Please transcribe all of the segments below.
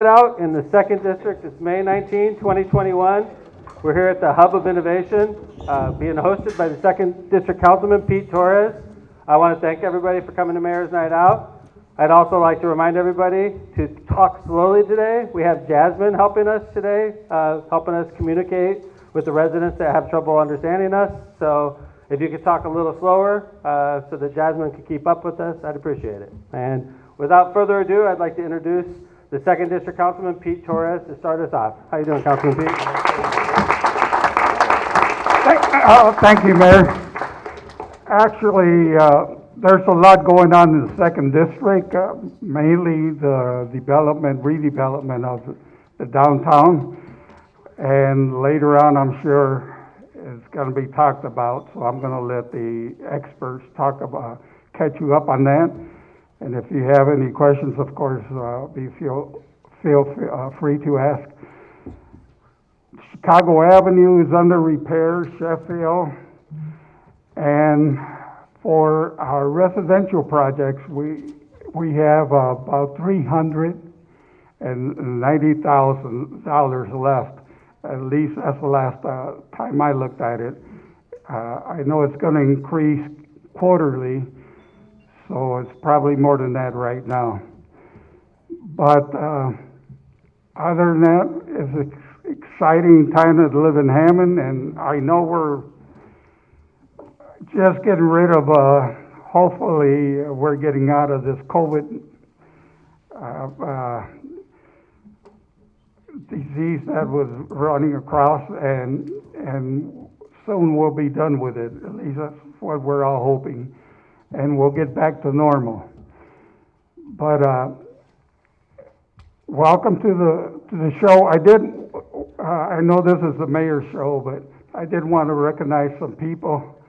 Out in the second district. It's May 19, 2021. We're here at the Hub of Innovation, being hosted by the second district councilman, Pete Torres. I want to thank everybody for coming to Mayor's Night Out. I'd also like to remind everybody to talk slowly today. We have Jasmine helping us today, helping us communicate with the residents that have trouble understanding us. So if you could talk a little slower so that Jasmine could keep up with us, I'd appreciate it. And without further ado, I'd like to introduce the second district councilman, Pete Torres, to start us off. How you doing, Councilman Pete? Thank you, Mayor. Actually, there's a lot going on in the second district, mainly the redevelopment of the downtown. And later on, I'm sure it's going to be talked about, so I'm going to let the experts catch you up on that. And if you have any questions, of course, feel free to ask. Chicago Avenue is under repair, Sheffield. And for our residential projects, we have about $390,000 left. At least that's the last time I looked at it. I know it's going to increase quarterly, so it's probably more than that right now. But other than that, it's an exciting time to live in Hammond, and I know we're just getting rid of, hopefully, we're getting out of this COVID disease that was running across, and soon we'll be done with it. At least that's what we're all hoping. And we'll get back to normal. But welcome to the show. I know this is the mayor's show, but I did want to recognize some people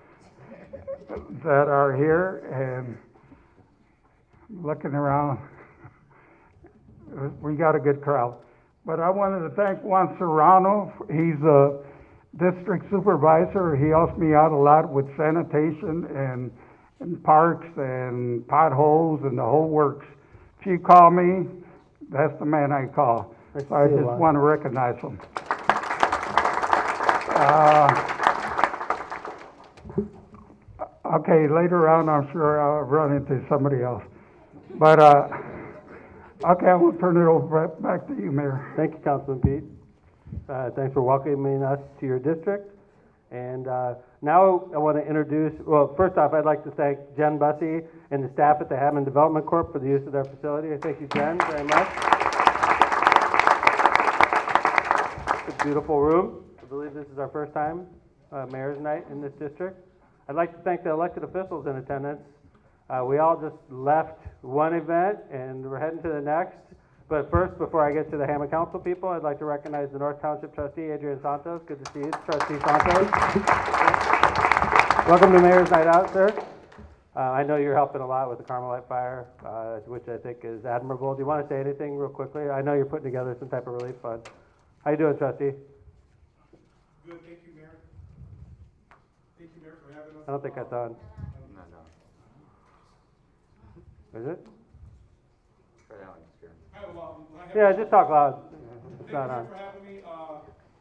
that are here, and looking around, we got a good crowd. But I wanted to thank Juan Serrano. He's a district supervisor. He helps me out a lot with sanitation and parks and potholes and the whole works. If you call me, that's the man I call. So I just want to recognize him. Okay, later on I'm sure I'll run into somebody else. But okay, I will turn it over back to you, Mayor. Thank you, Councilman Pete. Thanks for welcoming us to your district. And now I want to introduce, well, first off, I'd like to thank Jen Bussey and the staff at the Hammond Development Corp. for the use of their facility. I thank you, Jen, very much. It's a beautiful room. I believe this is our first time Mayor's Night in this district. I'd like to thank the elected officials in attendance. We all just left one event and we're heading to the next. But first, before I get to the Hammond Council people, I'd like to recognize the North Township Trustee, Adrian Santos. Good to see you, Trustee Santos. Welcome to Mayor's Night Out, sir. I know you're helping a lot with the Carmelite Fire, which I think is admirable. Do you want to say anything real quickly? I know you're putting together some type of relief fund. How you doing, Trustee? Good, thank you, Mayor. Thank you, Mayor, for having us. I don't think that's on. Is it? Yeah, just talk loud. It's not on. Thank you for having me.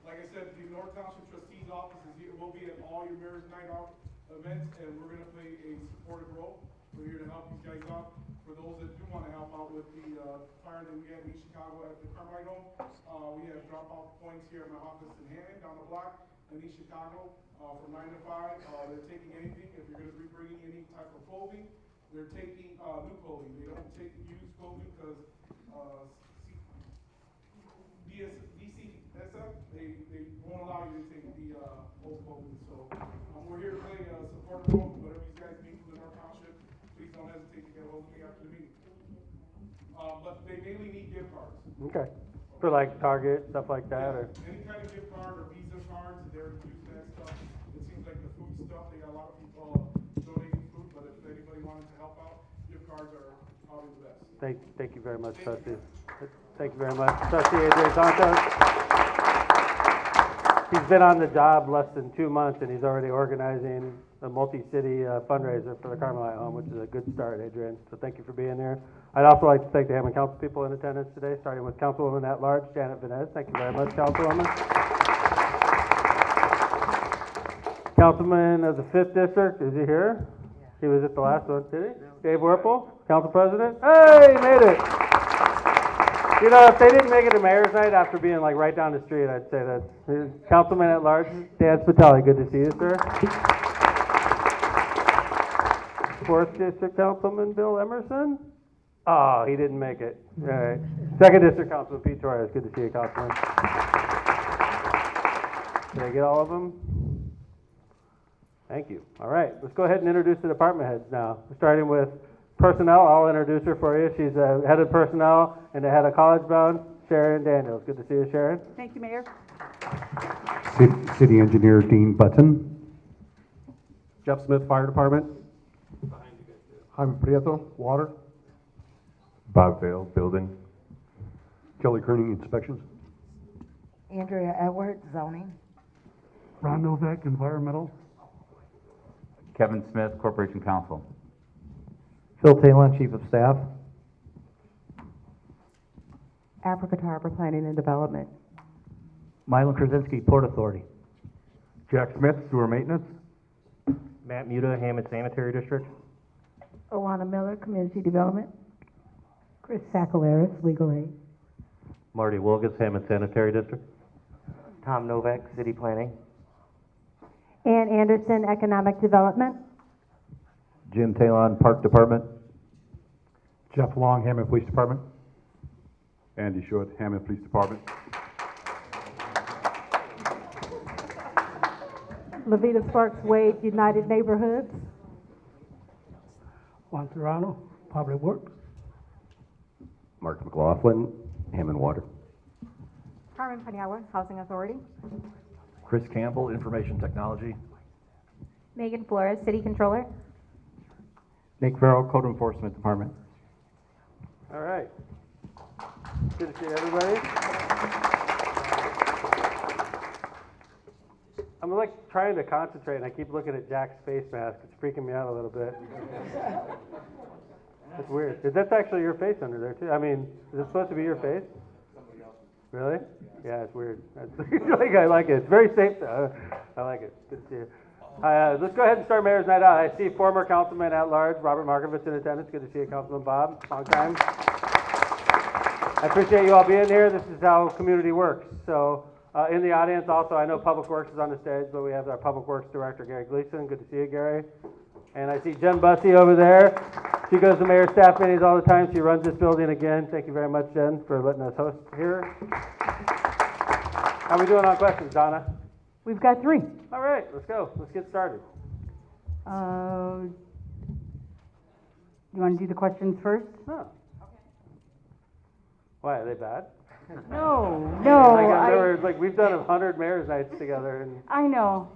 Like I said, the North Township Trustee's office is here. We'll be at all your Mayor's Night Out events, and we're going to play a supportive role. We're here to help you guys out. For those that do want to help out with the fire that we had in Chicago at the Carmelite Home, we have drop-off points here at my office in Hammond, down the block, in East Chicago, from 9 to 5. They're taking anything. If you're going to be bringing any type of clothing, they're taking new clothing. They don't take used clothing because they won't allow you to take the old clothing. So we're here to play support role. Whatever you guys need from the North Township, please don't hesitate to get a hold of me after the meeting. But they mainly need gift cards. Okay. For like Target, stuff like that, or any kind of gift card or Visa cards, they're using that stuff. It seems like the food stuff, they got a lot of people donating food, but if anybody wanted to help out, gift cards are probably the best. Thank you very much, Trustee. Thank you very much, Trustee Adrian Santos. He's been on the job less than 2 months, and he's already organizing a multi-city fundraiser for the Carmelite Home, which is a good start, Adrian. So thank you for being here. I'd also like to thank the Hammond Council people in attendance today, starting with Councilwoman at Large, Janet Venez. Thank you very much, Councilwoman. Councilman of the 5th District, is he here? He was at the last one, did he? Dave Werple, Council President. Hey, he made it. You know, if they didn't make it to Mayor's Night after being like right down the street, I'd say that. Councilman at Large, Dan Spitali, good to see you, sir. 4th District Councilman Bill Emerson. Oh, he didn't make it. All right. 2nd District Councilman Pete Torres, good to see you, Councilman. Did I get all of them? Thank you. All right, let's go ahead and introduce the department heads now. We're starting with personnel. I'll introduce her for you. She's the head of personnel and the head of college bound, Sharon Daniels. Good to see you, Sharon. Thank you, Mayor. City Engineer Dean Button. Jeff Smith, Fire Department. Jaime Prieto, Water. Bob Vale, Building. Kelly Kerning, Inspections. Andrea Edwards, Zoning. Ron Novak, Environmental. Kevin Smith, Corporation Counsel. Phil Talon, Chief of Staff. Africa Harbor Planning and Development. Mylon Krasinski, Port Authority. Jack Smith, Sewer Maintenance. Matt Muta, Hammond Sanitary District. Owana Miller, Community Development. Chris Sakalaris, Legal Aid. Marty Wilgus, Hammond Sanitary District. Tom Novak, City Planning. Ann Anderson, Economic Development. Jim Talon, Park Department. Jeff Long, Hammond Police Department. Andy Short, Hammond Police Department. Levita Sparks Wade, United Neighborhoods. Juan Serrano, Public Works. Mark McLaughlin, Hammond Water. Carmen Paniagua, Housing Authority. Chris Campbell, Information Technology. Megan Flores, City Controller. Nick Farrell, Code Enforcement Department. All right. Good to see everybody. I'm like trying to concentrate and I keep looking at Jack's face mask. It's freaking me out a little bit. It's weird. That's actually your face under there too. I mean, is it supposed to be your face? Really? Yeah, it's weird. I like it. It's very safe though. I like it. Good to see you. Let's go ahead and start Mayor's Night Out. I see former Councilman at Large, Robert Markovitz, in attendance. Good to see you, Councilman Bob. Long time. I appreciate you all being here. This is how community works. So in the audience also, I know Public Works is on the stage, but we have our Public Works Director, Gary Gleason. Good to see you, Gary. And I see Jen Bussey over there. She goes to mayor's staff meetings all the time. She runs this building again. Thank you very much, Jen, for letting us host here. How we doing on questions, Donna? We've got 3. All right, let's go. Let's get started. You want to do the questions first? Huh. Why, are they bad? No, We've done 100 mayor's nights together, and I know.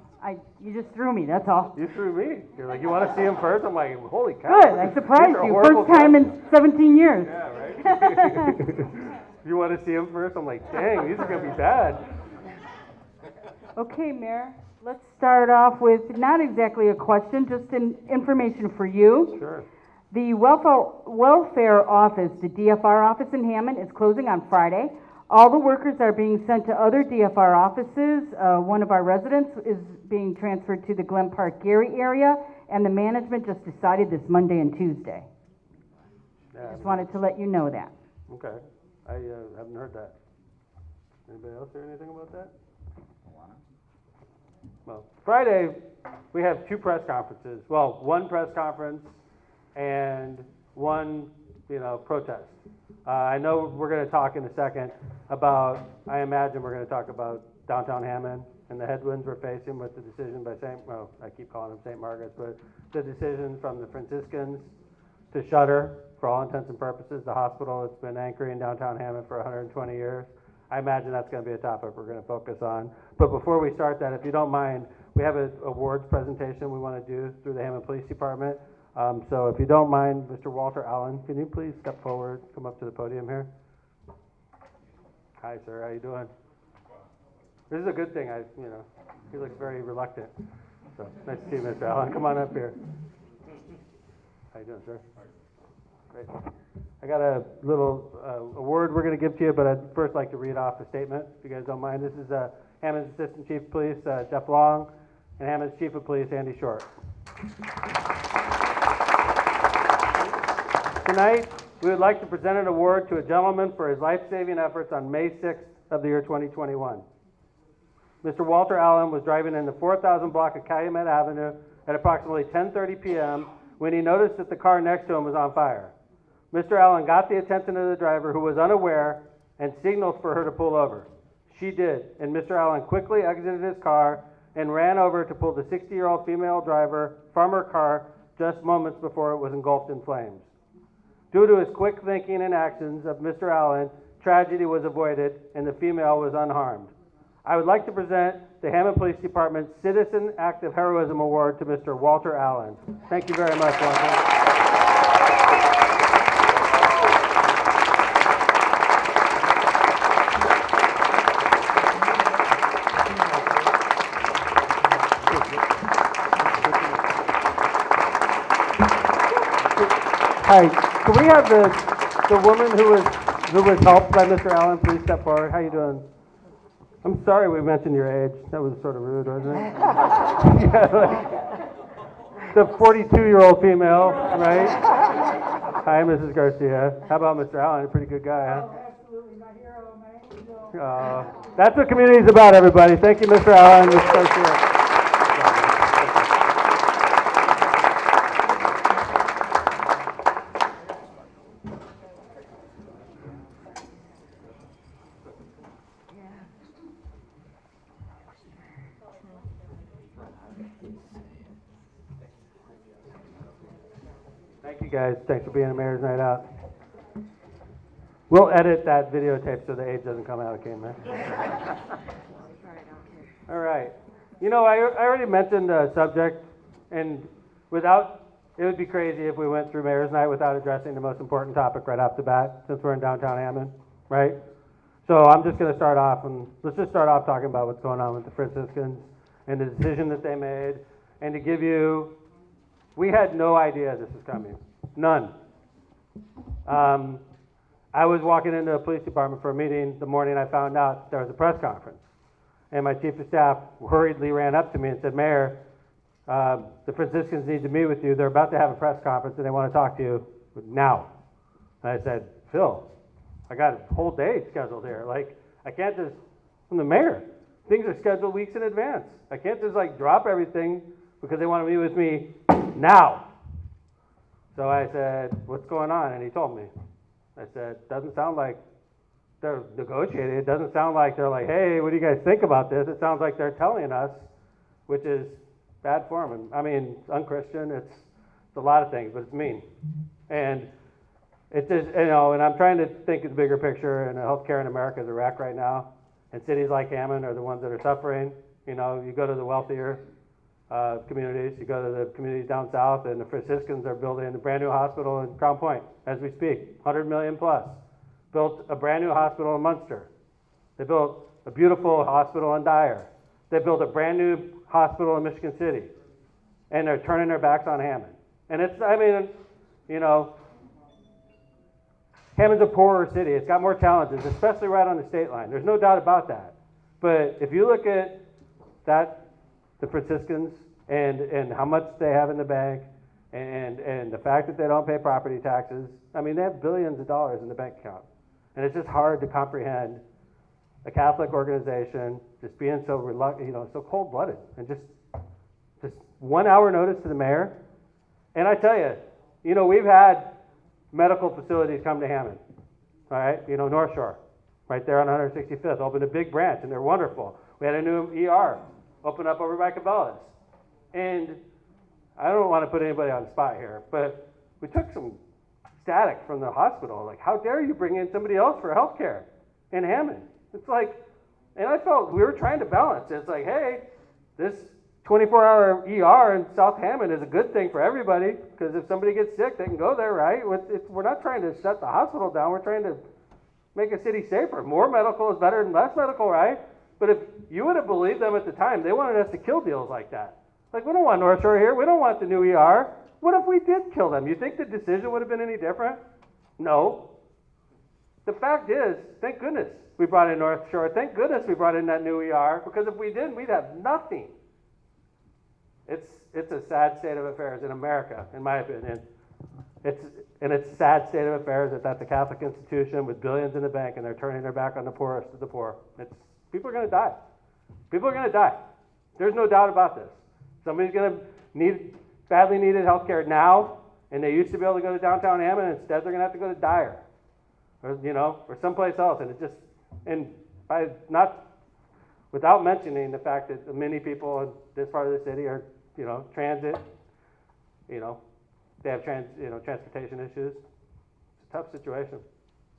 You just threw me, that's all. you threw me. You're like, you want to see him first? I'm like, holy cow. Good, I surprised These are you. horrible First time in questions. 17 years. Yeah, right? You want to see him first? I'm like, dang, these are going to be bad. Okay, Mayor, let's start off with not exactly a question, just information for you. Sure. The welfare office, the DFR office in Hammond, is closing on Friday. All the workers are being sent to other DFR offices. One of our residents is being transferred to the Glen Park Gary area, and the management just decided this Monday and Tuesday. Yeah. Just wanted to let you know that. Okay. I haven't heard that. Anybody else hear anything about that? Well, Friday, we have 2 press conferences. Well, 1 press conference and 1, protest. I know we're going to talk in a second about, I imagine we're going to talk about downtown Hammond and the headwinds we're facing with the decision by I keep calling them St. Margaret's, but the decision from the Franciscans to shutter, for all intents and purposes, the hospital that's been anchoring downtown Hammond for 120 years. I imagine that's going to be a topic we're going to focus on. But before we start that, if you don't mind, we have an awards presentation we want to do through the Hammond Police Department. So if you don't mind, Mr. Walter Allen, can you please step forward, come up to the podium here? Hi, sir. How you doing? This is a good thing. He looks very reluctant. So nice to see you, Mr. Allen. Come on up here. How you doing, sir? Great. I got a little award we're going to give to you, but I'd first like to read off a statement, if you guys don't mind. This is Hammond's Assistant Chief of Police, Jeff Long, and Hammond's Chief of Police, Andy Short. Tonight, we would like to present an award to a gentleman for his life-saving efforts on May 6th of the year 2021. Mr. Walter Allen was driving in the 4000 block of Calumet Avenue at approximately 10:30 p.m. when he noticed that the car next to him was on fire. Mr. Allen got the attention of the driver, who was unaware, and signaled for her to pull over. She did, and Mr. Allen quickly exited his car and ran over to pull the 60-year-old female driver from her car just moments before it was engulfed in flames. Due to his quick thinking and actions of Mr. Allen, tragedy was avoided and the female was unharmed. I would like to present the Hammond Police Department's Citizen Act of Heroism Award to Mr. Walter Allen. Thank you very much, Walter. Hi, can we have the woman who was helped by Mr. Allen please step forward? How you doing? I'm sorry we mentioned your age. That was sort of rude, wasn't it? Yeah, like, the 42-year-old female, right? Hi, Mrs. Garcia. How about Mr. Allen? A pretty good guy, huh? Oh, absolutely, my hero, man. That's what community is about, everybody. Thank you, Mr. Allen, Mrs. Garcia. Thank you, guys. Thanks for being a Mayor's Night Out. We'll edit that videotape so the age doesn't come out, okay, man? All right. You know, I already mentioned the subject, and it would be crazy if we went through Mayor's Night without addressing the most important topic right off the bat, since we're in downtown Hammond, right? So I'm just going to start off, and let's just start off talking about what's going on with the Franciscans and the decision that they made, and to give you, we had no idea this was coming. None. I was walking into the police department for a meeting the morning I found out there was a press conference. And my chief of staff hurriedly ran up to me and said, Mayor, the Franciscans need to meet with you. They're about to have a press conference and they want to talk to you now. And I said, Phil, I got a whole day scheduled here. Like, I can't just, I'm the mayor. Things are scheduled weeks in advance. I can't just like drop everything because they want to meet with me now. So I said, what's going on? And he told me. I said, doesn't sound like they're negotiating. It doesn't sound like they're like, hey, what do you guys think about this? It sounds like they're telling us, which is bad form. And I mean, it's unchristian. It's a lot of things, but it's mean. And it's just, you know, and I'm trying to think of the bigger picture, and healthcare in America is a wreck right now. And cities like Hammond are the ones that are suffering. You know, you go to the wealthier communities, you go to the communities down south, and the Franciscans are building a brand new hospital in Crown Point as we speak, $100 million plus. Built a brand new hospital in Munster. They built a beautiful hospital in Dyer. They built a brand new hospital in Michigan City. And they're turning their backs on Hammond. And it's, I mean, you know, Hammond's a poorer city. It's got more challenges, especially right on the state line. There's no doubt about that. But if you look at that, the Franciscans, and how much they have in the bank, and the fact that they don't pay property taxes, I mean, they have billions of dollars in the bank account. And it's just hard to comprehend a Catholic organization just being so reluctant, you know, so cold-blooded, and just 1 hour notice to the mayor. And I tell you, you know, we've had medical facilities come to Hammond, all right? You know, North Shore, right there on 165th, opened a big branch, and they're wonderful. We had a new ER open up over by Cabela's. And I don't want to put anybody on the spot here, but we took some static from the hospital. Like, how dare you bring in somebody else for health care in Hammond? It's like, and I felt we were trying to balance. It's like, hey, this 24-hour ER in South Hammond is a good thing for everybody, because if somebody gets sick, they can go there, right? We're not trying to shut the hospital down. We're trying to make a city safer. More medical is better than less medical, right? But if you would have believed them at the time, they wanted us to kill deals like that. Like, we don't want North Shore here. We don't want the new ER. What if we did kill them? You think the decision would have been any different? No. The fact is, thank goodness we brought in North Shore. Thank goodness we brought in that new ER, because if we didn't, we'd have nothing. It's a sad state of affairs in America, in my opinion. It's a sad state of affairs that that's a Catholic institution with billions in the bank, and they're turning their back on the poorest of the poor. People are going to die. People are going to die. There's no doubt about this. Somebody's going to need badly needed health care now, and they used to be able to go to downtown Hammond, and instead they're going to have to go to Dyer, or someplace else. And without mentioning the fact that many people in this part of the city are, transit, they have transportation issues. It's a tough situation,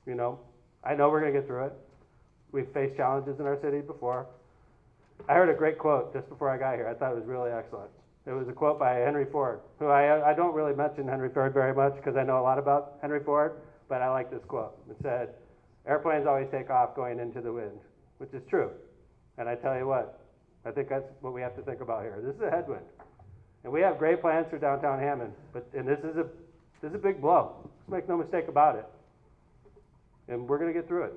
I know we're going to get through it. We've faced challenges in our city before. I heard a great quote just before I got here. I thought it was really excellent. It was a quote by Henry Ford, who I don't really mention Henry Ford very much because I know a lot about Henry Ford, but I like this quote. It said, "Airplanes always take off going into the wind," which is true. And I tell you what, I think that's what we have to think about here. This is a headwind. And we have great plans for downtown Hammond, and this is a big blow. Let's make no mistake about it. And we're going to get through it.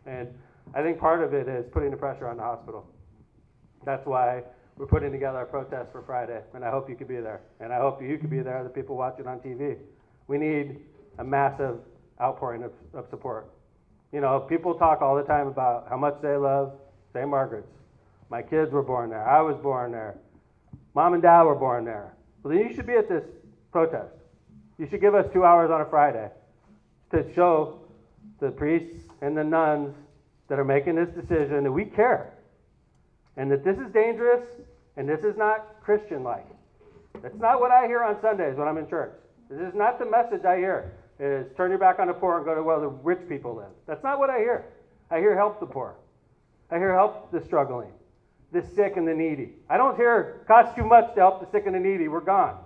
And I think part of it is putting the pressure on the hospital. That's why we're putting together a protest for Friday, and I hope you could be there. And I hope you could be there, the people watching on TV. We need a massive outpouring of support. People talk all the time about how much they love St. Margaret's. My kids were born there. I was born there. Mom and Dad were born there. Well, then you should be at this protest. You should give us 2 hours on a Friday to show the priests and the nuns that are making this decision that we care. And that this is dangerous, and this is not Christian-like. That's not what I hear on Sundays when I'm in church. This is not the message I hear. It is turn your back on the poor and go to where the rich people live. That's not what I hear. I hear help the poor. I hear help the struggling, the sick and the needy. I don't hear costs too much to help the sick and the needy. We're gone.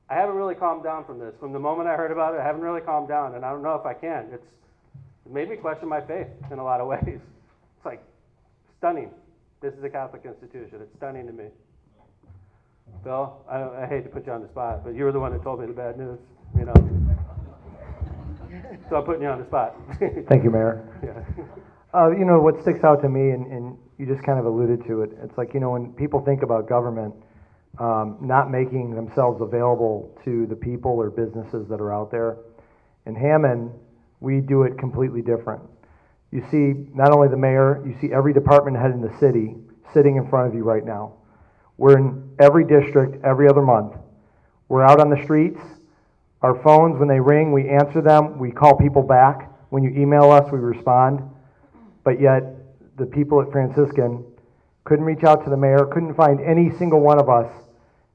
I haven't really calmed down from this. From the moment I heard about it, I haven't really calmed down, and I don't know if I can. It made me question my faith in a lot of ways. It's like, stunning. This is a Catholic institution. It's stunning to me. Bill, I hate to put you on the spot, but you were the one that told me the bad news, So I'm putting you on the spot. Thank you, Mayor. Yeah. What sticks out to me, and you just kind of alluded to it, it's like, when people think about government not making themselves available to the people or businesses that are out there, in Hammond, we do it completely different. You see not only the mayor, you see every department head in the city sitting in front of you right now. We're in every district every other month. We're out on the streets. Our phones, when they ring, we answer them. We call people back. When you email us, we respond. But yet, the people at Franciscan couldn't reach out to the mayor, couldn't find any single one of us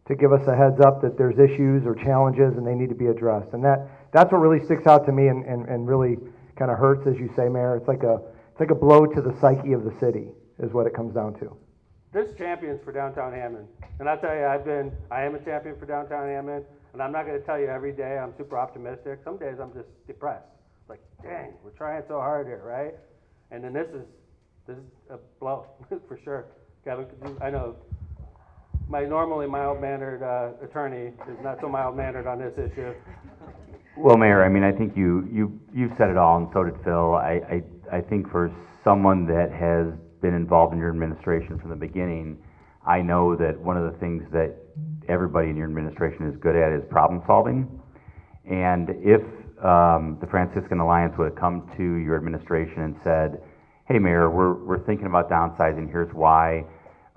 to give us a heads up that there's issues or challenges and they need to be addressed. And that's what really sticks out to me and really kind of hurts, as you say, Mayor. It's like a blow to the psyche of the city, is what it comes down to. There's champions for downtown Hammond, and I'll tell you, I am a champion for downtown Hammond, and I'm not going to tell you every day I'm super optimistic. Some days I'm just depressed. It's like, dang, we're trying so hard here, right? And then this is a blow for sure. Kevin, I know my normally mild-mannered attorney is not so mild-mannered on this issue. Well, Mayor, I think you've said it all, and so did Phil. I think for someone that has been involved in your administration from the beginning, I know that one of the things that everybody in your administration is good at is problem solving. And if the Franciscan Alliance would have come to your administration and said, "Hey, Mayor, we're thinking about downsizing. Here's why,"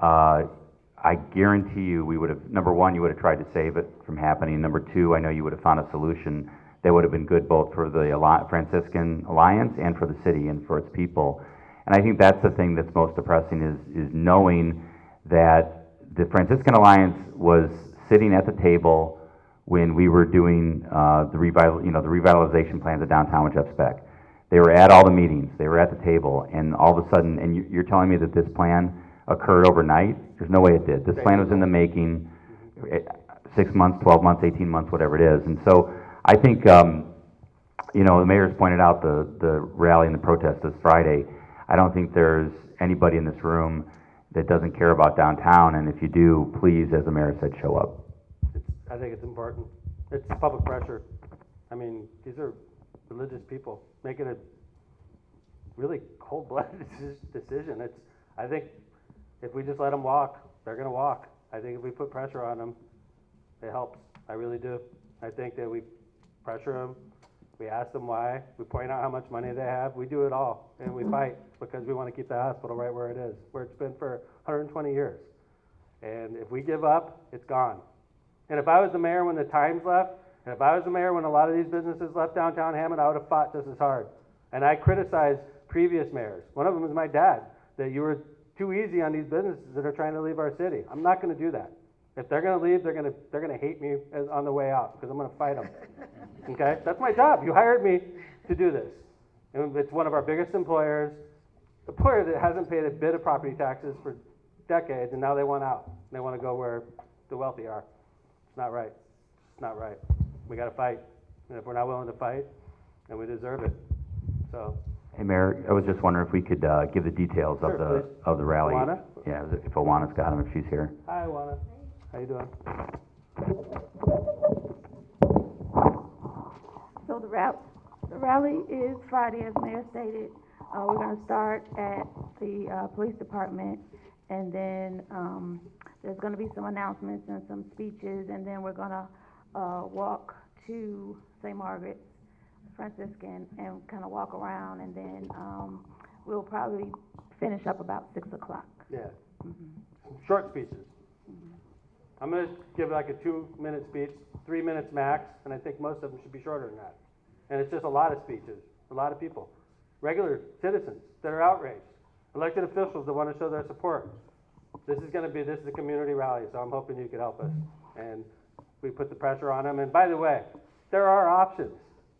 I guarantee you we would have, number one, you would have tried to save it from happening. Number two, I know you would have found a solution that would have been good both for the Franciscan Alliance and for the city and for its people. And I think that's the thing that's most depressing is knowing that the Franciscan Alliance was sitting at the table when we were doing the revitalization plans of downtown with Jeff Speck. They were at all the meetings. They were at the table, and all of a sudden, and you're telling me that this plan occurred overnight? There's no way it did. This plan was in the making, 6 months, 12 months, 18 months, whatever it is. And so I think, the mayor's pointed out the rally and the protest this Friday. I don't think there's anybody in this room that doesn't care about downtown, and if you do, please, as the mayor said, show up. I think it's important. It's public pressure. I mean, these are religious people making a really cold-blooded decision. I think if we just let them walk, they're gonna walk. I think if we put pressure on them, it helps. I really do. I think that we pressure them, we ask them why, we point out how much money they have, we do it all, and we fight because we want to keep the hospital right where it is, where it's been for 120 years. And if we give up, it's gone. And if I was the mayor when the Times left, and if I was the mayor when a lot of these businesses left downtown Hammond, I would have fought just as hard. And I criticized previous mayors. One of them was my dad, that you were too easy on these businesses that are trying to leave our city. I'm not going to do that. If they're going to leave, they're going to hate me on the way out because I'm going to fight them. Okay? That's my job. You hired me to do this. And it's one of our biggest employers, employer that hasn't paid a bit of property taxes for decades, and now they want out. They want to go where the wealthy are. It's not right. It's not right. We got to fight. And if we're not willing to fight, then we deserve it. So. Hey, Mayor, I was just wondering if we could give the details Sure, of the rally. Alana? Yeah, if Alana's got them, if she's here. Hi, Alana. How you doing? So the rally is Friday, as Mayor stated. We're going to start at the police department, and then there's going to be some announcements and some speeches, and then we're going to walk to St. Margaret's Franciscan and kind of walk around, and then we'll probably finish up about 6 o'clock. Yeah. Short speeches. I'm going to give like a 2-minute speech, 3 minutes max, and I think most of them should be shorter than that. And it's just a lot of speeches, a lot of people, regular citizens that are outraged, elected officials that want to show their support. This is a community rally, so I'm hoping you could help us. And we put the pressure on them. And by the way, there are options.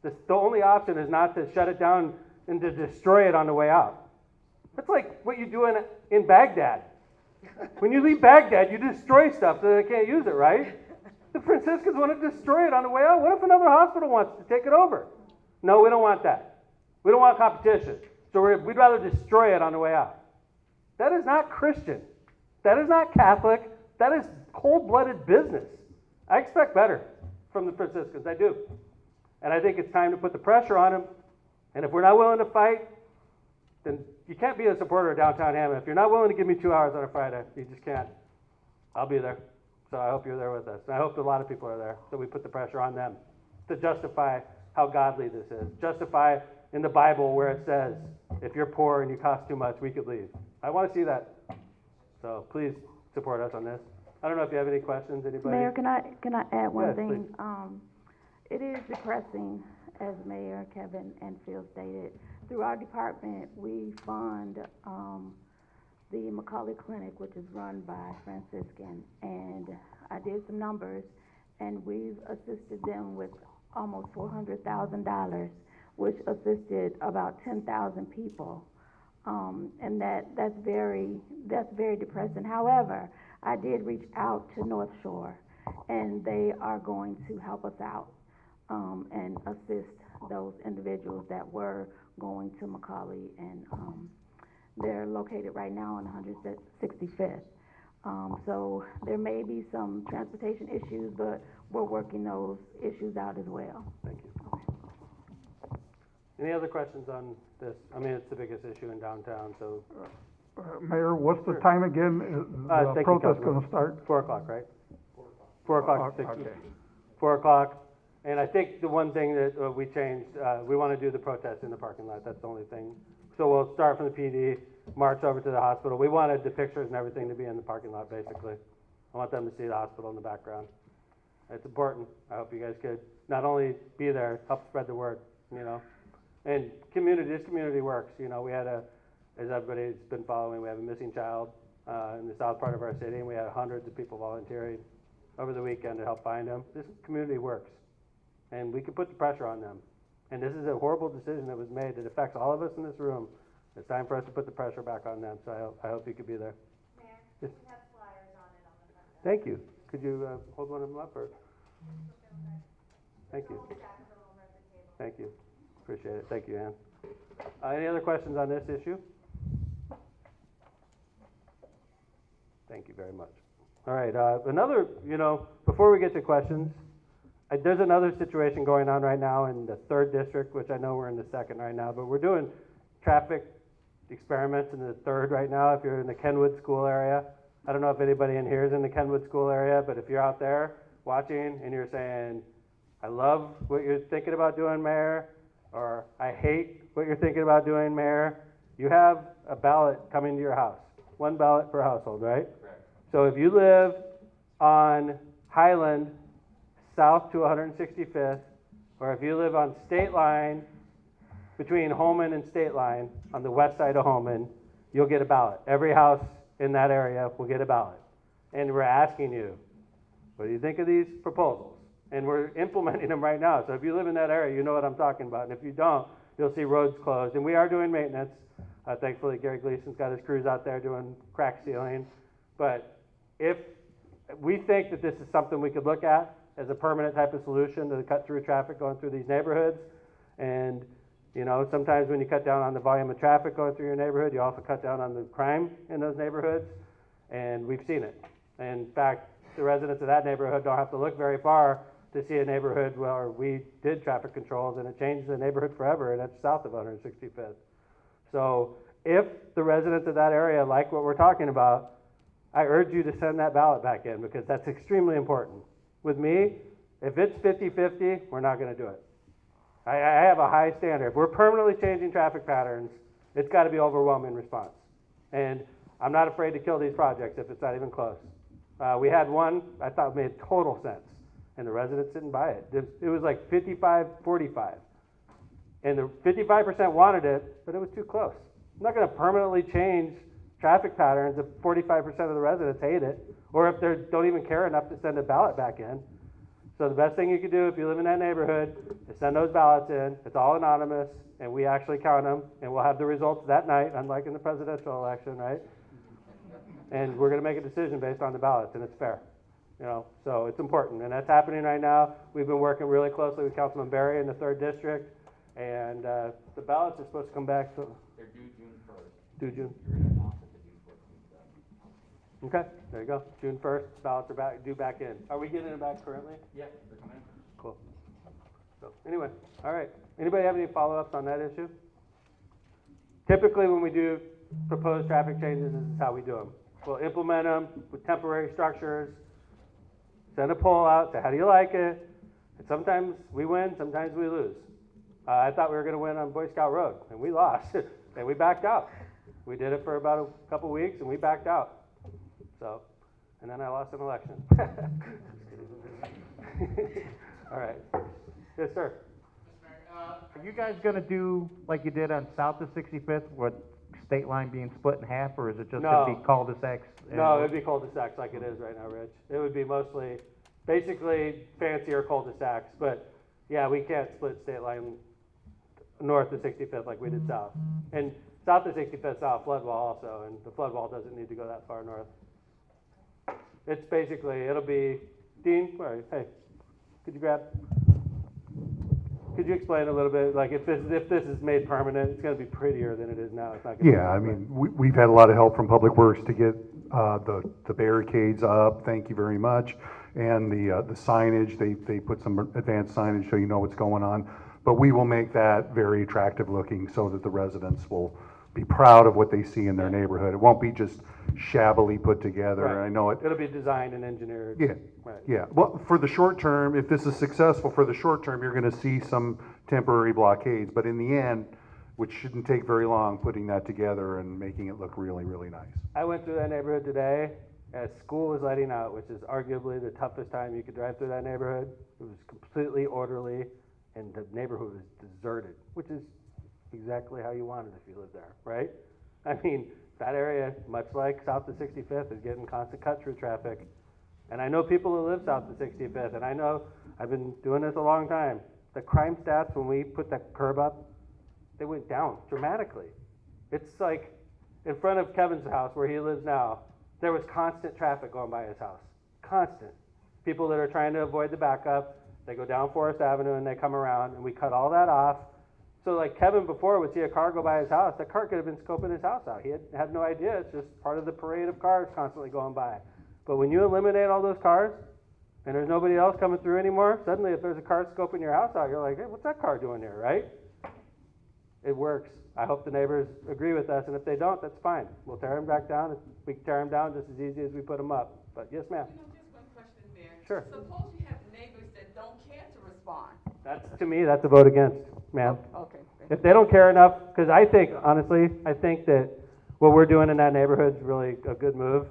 The only option is not to shut it down and to destroy it on the way out. That's like what you do in Baghdad. When you leave Baghdad, you destroy stuff so they can't use it, right? The Franciscans want to destroy it on the way out. What if another hospital wants to take it over? No, we don't want that. We don't want competition. So we'd rather destroy it on the way out. That is not Christian. That is not Catholic. That is cold-blooded business. I expect better from the Franciscans. I do. And I think it's time to put the pressure on them. And if we're not willing to fight, then you can't be a supporter of downtown Hammond. If you're not willing to give me 2 hours on a Friday, you just can't. I'll be there. So I hope you're there with us. And I hope a lot of people are there, so we put the pressure on them to justify how godly this is. Justify in the Bible where it says, if you're poor and you cost too much, we could leave. I want to see that. So please support us on this. I don't know if you have any questions, anybody? Mayor, can I add one Yes, thing? It is depressing, as Mayor Kevin and Phil stated. Through our department, we fund the Macaulay Clinic, which is run by Franciscan, and I did some numbers, and we've assisted them with almost $400,000, which assisted about 10,000 people, and that's very depressing. However, I did reach out to North Shore, and they are going to help us out and assist those individuals that were going to Macaulay, and they're located right now on 165th. So there may be some transportation issues, but we're working those issues out as well. Thank you. Any other questions on this? I mean, it's the biggest issue in downtown, so. Mayor, what's the time again? Is the thank you, protest Councilman. going to start? 4 o'clock, right? 4 o'clock. Okay. 4 o'clock. And I think the one thing that we changed, we want to do the protest in the parking lot. That's the only thing. So we'll start from the PD, march over to the hospital. We wanted the pictures and everything to be in the parking lot, basically. I want them to see the hospital in the background. It's important. I hope you guys could not only be there, help spread the word, you know. And this community works. You know, we had as everybody's been following, we have a missing child in the south part of our city, and we had hundreds of people volunteering over the weekend to help find him. This community works, and we can put the pressure on them. And this is a horrible decision that was made that affects all of us in this room. It's time for us to put the pressure back on them, so I hope you could be there. Mayor, Yes. we have flyers on it on the front. Thank you. Could you hold one of them up, or? Thank you. Thank you. Appreciate it. Thank you, Ann. Any other questions on this issue? Thank you very much. All right, another, before we get to questions, there's another situation going on right now in the 3rd district, which I know we're in the 2nd right now, but we're doing traffic experiments in the 3rd right now. If you're in the Kenwood School area, I don't know if anybody in here is in the Kenwood School area, but if you're out there watching and you're saying, I love what you're thinking about doing, Mayor, or I hate what you're thinking about doing, Mayor, you have a ballot coming to your house. 1 ballot per household, right? Correct. So if you live on Highland, south to 165th, or if you live on State Line, between Holman and State Line, on the west side of Holman, you'll get a ballot. Every house in that area will get a ballot. And we're asking you, what do you think of these proposals? And we're implementing them right now. So if you live in that area, you know what I'm talking about. And if you don't, you'll see roads closed. And we are doing maintenance. Thankfully, Gary Gleason's got his crews out there doing crack sealing. But if we think that this is something we could look at as a permanent type of solution to cut through traffic going through these neighborhoods. And, you know, sometimes when you cut down on the volume of traffic going through your neighborhood, you also cut down on the crime in those neighborhoods. And we've seen it. In fact, the residents of that neighborhood don't have to look very far to see a neighborhood where we did traffic controls and it changed the neighborhood forever, and that's south of 165th. So if the residents of that area like what we're talking about, I urge you to send that ballot back in, because that's extremely important. With me, if it's 50-50, we're not going to do it. I have a high standard. If we're permanently changing traffic patterns, it's got to be overwhelming response. And I'm not afraid to kill these projects if it's not even close. We had one I thought made total sense, and the residents didn't buy it. It was like 55-45. And the 55% wanted it, but it was too close. I'm not going to permanently change traffic patterns if 45% of the residents hate it, or if they don't even care enough to send a ballot back in. So the best thing you can do if you live in that neighborhood is send those ballots in. It's all anonymous, and we actually count them, and we'll have the results that night, unlike in the presidential election, right? And we're going to make a decision based on the ballots, and it's fair. You know, so it's important, and that's happening right now. We've been working really closely with Councilman Berry in the 3rd district, and the ballots are supposed to come back to... They're due June 1st. Due June? You're going to announce it to June 14th. Okay, there you go. June 1st, ballots are due back in. Are we getting them back currently? Yeah, they're coming. Cool. So anyway, all right. Anybody have any follow-ups on that issue? Typically, when we do proposed traffic changes, this is how we do them. We'll implement them with temporary structures, send a poll out, say, how do you like it? And sometimes we win, sometimes we lose. I thought we were going to win on Boy Scout Road, and we lost, and we backed out. We did it for about a couple weeks, and we backed out. So, and then I lost an election. All right. Yes, sir. Are you guys going to do like you did on south of 65th, with state line being split in half, or is it just going to be cul-de-sacs? No, it'd be cul-de-sacs like it is right now, Rich. It would be mostly, basically fancier cul-de-sacs, but yeah, we can't split state line north of 65th like we did south. And south of 65th, south flood wall also, and the flood wall doesn't need to go that far north. It's basically, it'll be, Dean, where are you? Hey, could you explain a little bit, like if this is made permanent, it's going to be prettier than it is now. It's not going to be I mean, we've had a lot of help from Public Works to get the barricades up, thank you very much, and the signage, they put some advanced signage so you know what's going on, but we will make that very attractive looking so that the residents will be proud of what they see in their neighborhood. It won't be just shabbily put together. Right. I know it. It'll be designed and engineered. Yeah. Right. Yeah. Well, for the short term, if this is successful for the short term, you're going to see some temporary blockades. But in the end, which shouldn't take very long, putting that together and making it look really, really nice. I went through that neighborhood today as school was letting out, which is arguably the toughest time you could drive through that neighborhood. It was completely orderly, and the neighborhood was deserted, which is exactly how you want it if you live there, right? I mean, that area, much like south of 65th, is getting constant cut-through traffic. And I know people who live south of 65th, and I know I've been doing this a long time. The crime stats, when we put that curb up, they went down dramatically. It's like in front of Kevin's house where he lives now, there was constant traffic going by his house. Constant. People that are trying to avoid the backup, they go down Forest Avenue and they come around, and we cut all that off. So like Kevin before would see a car go by his house, that car could have been scoping his house out. He had no idea. It's just part of the parade of cars constantly going by. But when you eliminate all those cars, and there's nobody else coming through anymore, suddenly if there's a car scoping your house out, you're like, hey, what's that car doing here, right? It works. I hope the neighbors agree with us, and if they don't, that's fine. We'll tear them back down. We can tear them down just as easy as we put them up. But yes, ma'am. Just one question, Mayor. Sure. Suppose you have neighbors that don't care to respond. To me, that's a vote against, ma'am. Okay. If they don't care enough, because I think, honestly, I think that what we're doing in that neighborhood is really a good move.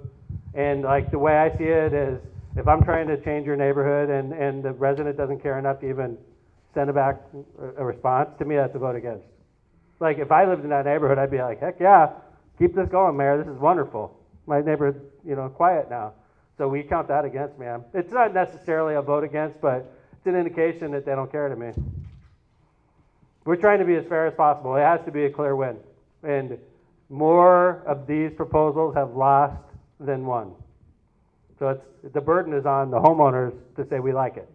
And like the way I see it is, if I'm trying to change your neighborhood and the resident doesn't care enough to even send back a response, to me, that's a vote against. Like if I lived in that neighborhood, I'd be like, heck yeah, keep this going, Mayor. This is wonderful. My neighborhood's, quiet now. So we count that against, ma'am. It's not necessarily a vote against, but it's an indication that they don't care to me. We're trying to be as fair as possible. It has to be a clear win. And more of these proposals have lost than won. So the burden is on the homeowners to say we like it.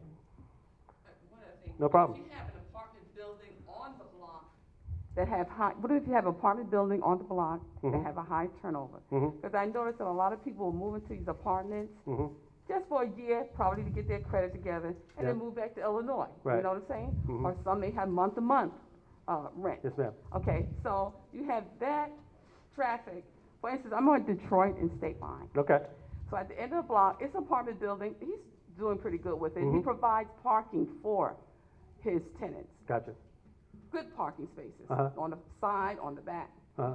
One other thing. No problem. What if you have an apartment building on the block that have high, what if you have an apartment building on the block that have a high turnover? Because I noticed that a lot of people will move into these apartments just for a year, probably to get their credit together, and then move back to Illinois. Right. You know what I'm saying? Or some may have month-to-month rent. Yes, ma'am. Okay, so you have that traffic. For instance, I'm on Detroit and State Line. Okay. So at the end of the block, it's an apartment building. He's doing pretty good with it. He provides parking for his tenants. Gotcha. Good parking spaces Uh-huh. on the side, on the back. Uh-huh.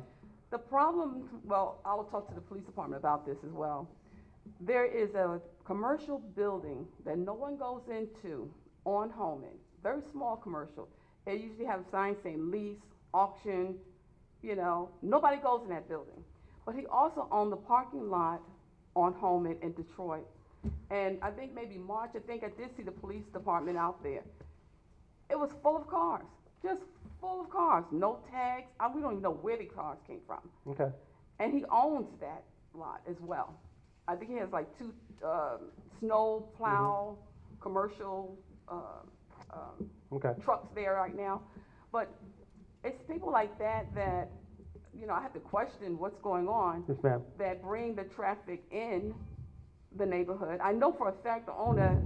The problem, well, I will talk to the police department about this as well. There is a commercial building that no one goes into on Holman, very small commercial. It usually has a sign saying lease, auction, nobody goes in that building. But he also owned the parking lot on Holman in Detroit. And I think maybe March, I did see the police department out there. It was full of cars, just full of cars, no tags. We don't even know where the cars came from. Okay. And he owns that lot as well. I think he has like 2 snow plow commercial trucks there right now. But it's people like that I have to question what's going on. Yes, ma'am. That bring the traffic in the neighborhood. I know for a fact the owner,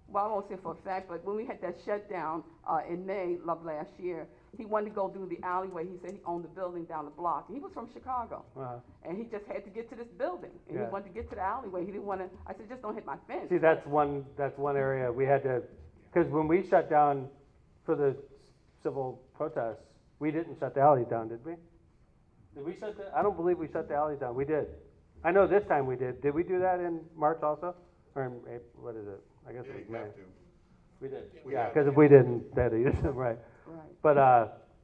well, I won't say for a fact, but when we had that shutdown in May of last year, he wanted to go through the alleyway. He said he owned the building down the block. He was from Chicago, and he just had to get to this building, and he wanted to get to the alleyway. He didn't want to. I said, just don't hit my fence. See, that's one area we had to, because when we shut down for the civil protests, we didn't shut the alleys down, did we? Did we shut I don't believe we shut the alleys down. We did. I know this time we did. Did we do that in March also? Or in April, what is it? I guess it was May. We did. Yeah, because if we didn't, that is right. But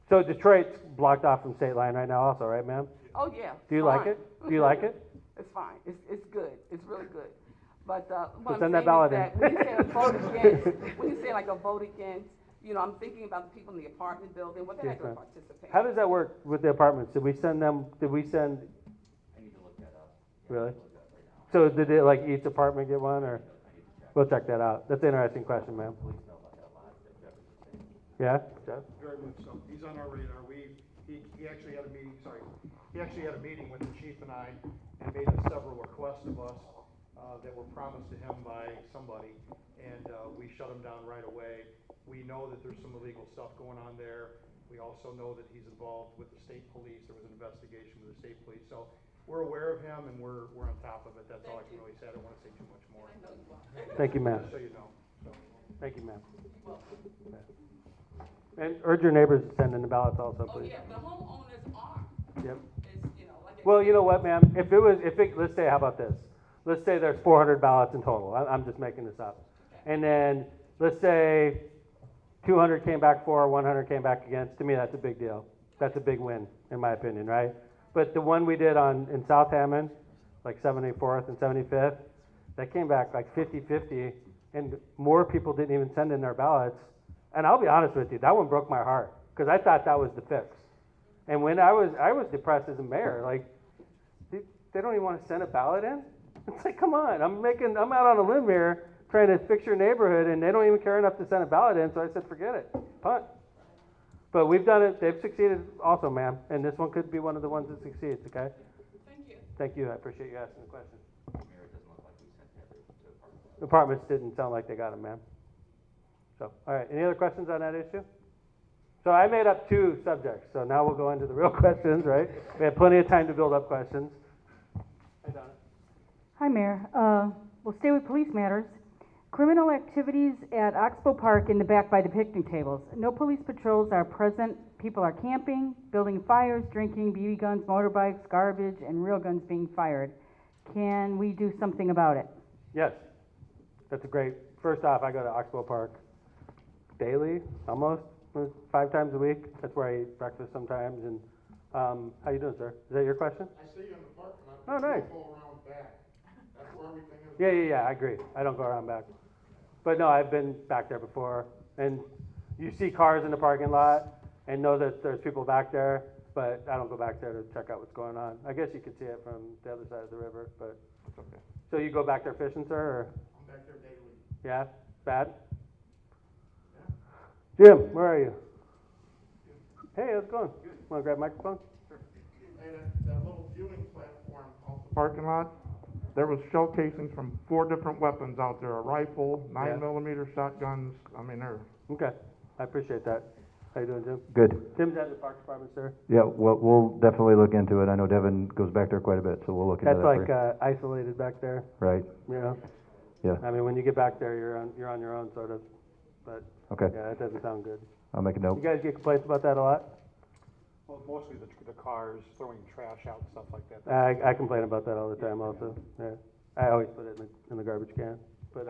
so Detroit's blocked off from State Line right now also, right, ma'am? Oh, yeah. Do you like it? Do you like it? It's fine. It's good. It's really good. But what send I'm that ballot saying is in. that when you say a vote against, when you say like a vote against, I'm thinking about the people in the apartment building. What they're not going to participate. How does that work with the apartments? Did we send? I need to look that up. Really? So did it like each apartment get one, or we'll check that out. That's an interesting question, ma'am. Yeah, Jeff? Very much so. He's on our radar. He actually had a meeting, he actually had a meeting with the chief and I and made several requests of us that were promised to him by somebody, and we shut him down right away. We know that there's some illegal stuff going on there. We also know that he's involved with the state police. There was an investigation with the state police. So we're aware of him and we're on top of it. That's all I can really say. I don't want to say too much more. Thank you, ma'am. Just so you know. So. Thank you, ma'am. And urge your neighbors to send in the ballots also, please. Oh, yeah, the homeowners are. Yep. Like well, you know what, ma'am? Let's say, how about this? Let's say there's 400 ballots in total. I'm just making this up. And then let's say 200 came back for, 100 came back against. To me, that's a big deal. That's a big win, in my opinion, right? But the one we did in South Hammond, like 74th and 75th, that came back like 50-50, and more people didn't even send in their ballots. And I'll be honest with you, that one broke my heart, because I thought that was the fix. And when I was depressed as a mayor, like, they don't even want to send a ballot in? It's like, come on, I'm out on a limb here, trying to fix your neighborhood, and they don't even care enough to send a ballot in, so I said, forget it, punt. But we've done it, they've succeeded also, ma'am, and this one could be one of the ones that succeeds, okay? Thank you. Thank you, I appreciate you asking the question. apartments didn't sound like they got them, man. So, all right, any other questions on that issue? So I made up 2 subjects, so now we'll go into the real questions, right? We have plenty of time to build up questions. Hey, Donna. Hi, Mayor. We'll stay with police matters. Criminal activities at Oxbow Park in the back by the picnic tables. No police patrols are present. People are camping, building fires, drinking, BB guns, motorbikes, garbage, and real guns being fired. Can we do something about it? Yes, that's a great, first off, I go to Oxbow Park daily, almost, 5 times a week. That's where I eat breakfast sometimes, and, how you doing, sir? Is that your question? I see you in the parking lot. Oh, nice. Go around back. That's where everything is. Yeah, I agree. I don't go around back. But no, I've been back there before, and you see cars in the parking lot and know that there's people back there, but I don't go back there to check out what's going on. I guess you could see it from the other side of the river, but. It's okay. So you go back there fishing, sir, or? I'm back there daily. Yeah, bad? Jim, where are you? Hey, how's it going? Want to grab a microphone? Hey, that little viewing platform off the parking lot, there was showcasing from 4 different weapons out there, a rifle, 9mm shotguns, I mean, they're. Okay, I appreciate that. How you doing, Jim? Good. Tim's at the Park Department, sir. Yeah, well, we'll definitely look into it. I know Devin goes back there quite a bit, so we'll look into That's that. like isolated back there, Right, you know? yeah, I mean, when you get back there, you're on your own, sort of, but, okay. yeah, that doesn't sound good. I'll make a You note. guys get complaints about that a lot? Well, mostly the cars throwing trash out and stuff like that. I complain about that all the time also, yeah. I always put it in the garbage can, but,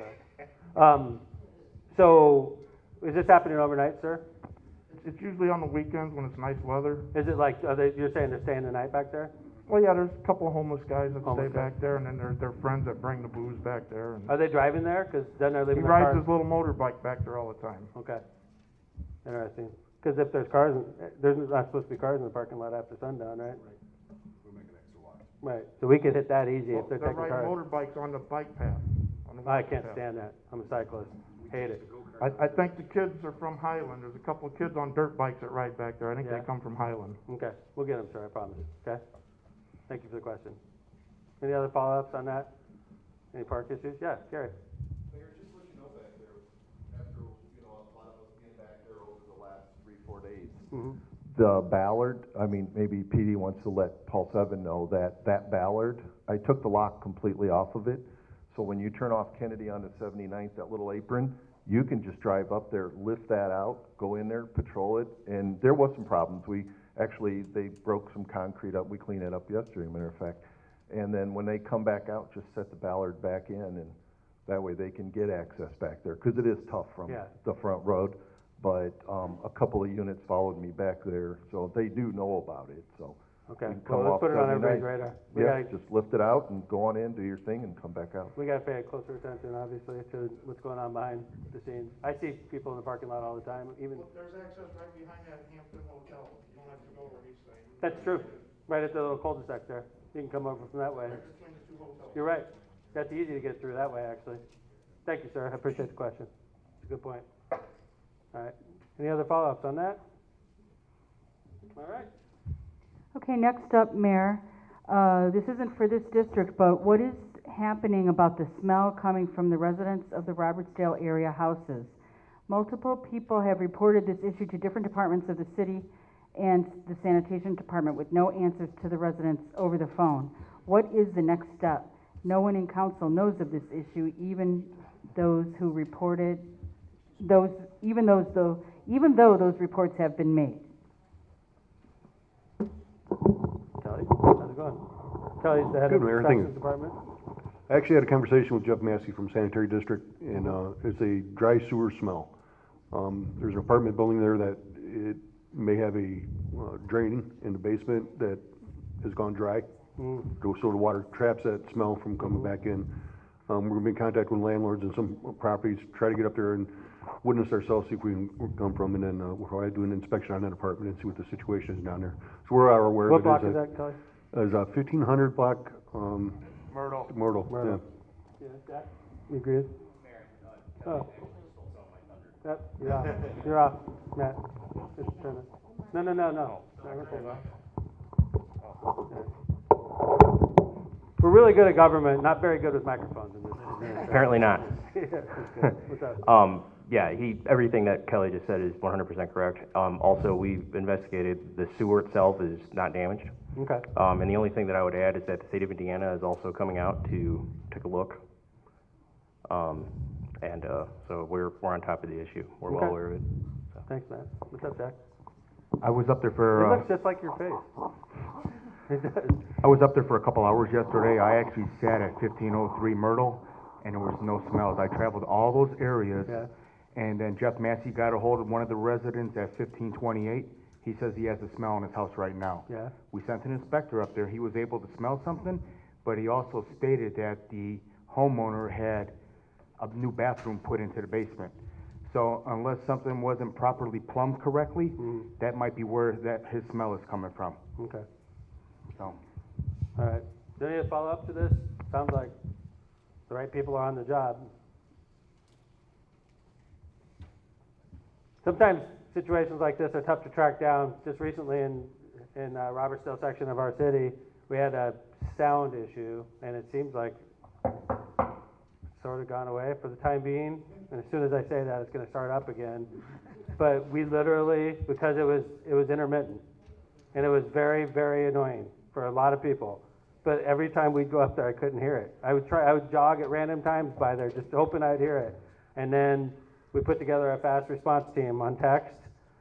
so, is this happening overnight, sir? It's usually on the weekends when it's nice weather. Is it like, you're saying they're staying the night back there? Well, yeah, there's a couple of homeless guys that Homeless stay guys. back there, and then there's their friends that bring the booze back there. And Are they driving there? Because then they're he leaving their rides cars. his little motorbike back there all the time. Okay. Interesting. Because if there's cars, there's not supposed to be cars in the parking lot after sundown, right? We'll make an extra lot. Right. So we could hit that easy if they're They're taking riding cars. motorbikes on the bike path. On the I walking can't path. stand that. I'm a cyclist. Hate it. I think the kids are from Highland. There's a couple of kids on dirt bikes that ride back there. I think Yeah. they come from Highland. Okay. We'll get them, sir. I promise. Okay. Thank you for the question. Any other follow-ups on that? Any park issues? Yeah, Gary. Mayor, just let you know back there, after, a lot of us being back there over the last 3-4 days, Mm-hmm. the Ballard, I mean, maybe PD wants to let Paul Seven know that Ballard, I took the lock completely off of it. So when you turn off Kennedy onto 79th, that little apron, you can just drive up there, lift that out, go in there, patrol it. And there was some problems. They broke some concrete up. We cleaned it up yesterday, matter of fact. And then when they come back out, just set the Ballard back in, and that way they can get access back there. Because it is tough from the front road. But a couple of units followed me back there, so they do know about it, so. Okay. you can come Well, let's off put it on 79th. everybody's radar. We Yeah, gotta- just lift it out and go on in, do your thing, and come back out. We got to pay closer attention, obviously, to what's going on behind the scenes. I see people in the parking lot all the time, even, Well, there's access right behind that Hampton Hotel. You don't have to go where he's staying. that's true, right at the little cul-de-sac there. You can come over from that way. Right between the 2 hotels. You're right. That's easy to get through that way, actually. Thank you, sir. I appreciate the question. It's a good point. All right. Any other follow-ups on that? All right. Okay, next up, Mayor, this isn't for this district, but what is happening about the smell coming from the residents of the Robertsdale area houses? Multiple people have reported this issue to different departments of the city and the sanitation department with no answers to the residents over the phone. What is the next step? No one in council knows of this issue, even those who reported, even though those reports have been made. Kelly, how's it going? Kelly's the head of Good, the Mayor. Thank you. Corrections Department. I actually had a conversation with Jeff Massey from Sanitary District, and it's a dry sewer smell. There's an apartment building there that it may have a draining in the basement that has gone dry. So the water traps that smell from coming back in. We're gonna be in contact with landlords and some properties, try to get up there and witness ourselves, see if we can come from, and then we'll probably do an inspection on that apartment and see what the situation is down there. So we're aware What of it. block is that, Kelly? Is 1500 block, Myrtle. Myrtle, Myrtle. Yeah, Jack, you agree? Oh. Yep, you're off. You're off, Matt. Just turn it. No. No, we're okay. Yeah. We're really good at government, not very good with microphones in this administration. Apparently not. Yeah, that's good. What's up? Yeah, everything that Kelly just said is 100% correct. Also, we've investigated, the sewer itself is not damaged. Okay. And the only thing that I would add is that the state of Indiana is also coming out to take a look. So we're on top of the issue. We're well aware of it. So. Thanks, Matt. What's up, Jack? I was up there It for, looks just like your face. It does. I was up there for a couple hours yesterday. I actually sat at 1503 Myrtle, and there was no smells. I traveled all those areas. Yeah. And then Jeff Massey got a hold of one of the residents at 1528. He says he has a smell in his house right now. Yeah. We sent an inspector up there. He was able to smell something, but he also stated that the homeowner had a new bathroom put into the basement. So unless something wasn't properly plumbed correctly, that might be where his smell is coming from. Okay. So. All right. Is there any follow-up to this? Sounds like the right people are on the job. Sometimes situations like this are tough to track down. Just recently in Robertsdale section of our city, we had a sound issue, and it seems like it's sort of gone away for the time being. And as soon as I say that, it's going to start up again. But we literally, because it was intermittent, and it was very, very annoying for a lot of people. But every time we'd go up there, I couldn't hear it. I would jog at random times by there, just hoping I'd hear it. And then we put together a fast response team on text,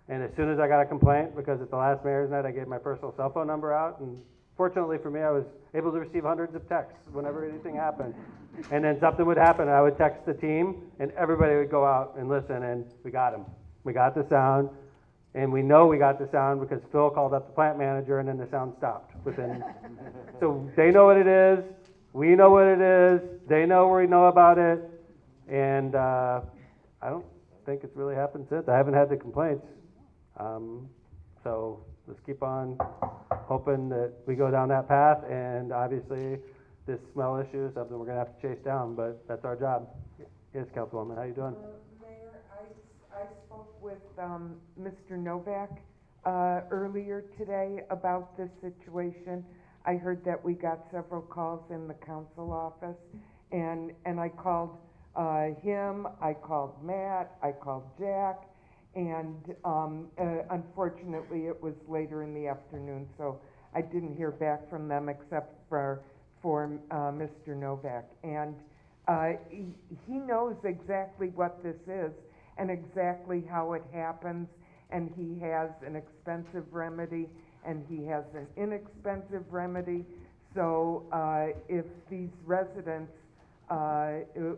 and as soon as I got a complaint, because at the last mayor's night I gave my personal cell phone number out, and fortunately for me I was able to receive hundreds of texts whenever anything happened. And then something would happen, and I would text the team, and everybody would go out and listen, and we got them. We got the sound, and we know we got the sound because Phil called up the plant manager, and then the sound stopped within. So they know what it is, we know what it is, they know we know about it, and I don't think it's really happened since. I haven't had the complaints. So let's keep on hoping that we go down that path, and obviously this smell issue is something we're going to have to chase down, but that's our job. Yes, Councilwoman, how you doing? Mayor, I spoke with Mr. Novak earlier today about this situation. I heard that we got several calls in the council office, and I called him, I called Matt, I called Jack, and unfortunately it was later in the afternoon, so I didn't hear back from them except for Mr. Novak. And he knows exactly what this is and exactly how it happens, and he has an expensive remedy and he has an inexpensive remedy. So if these residents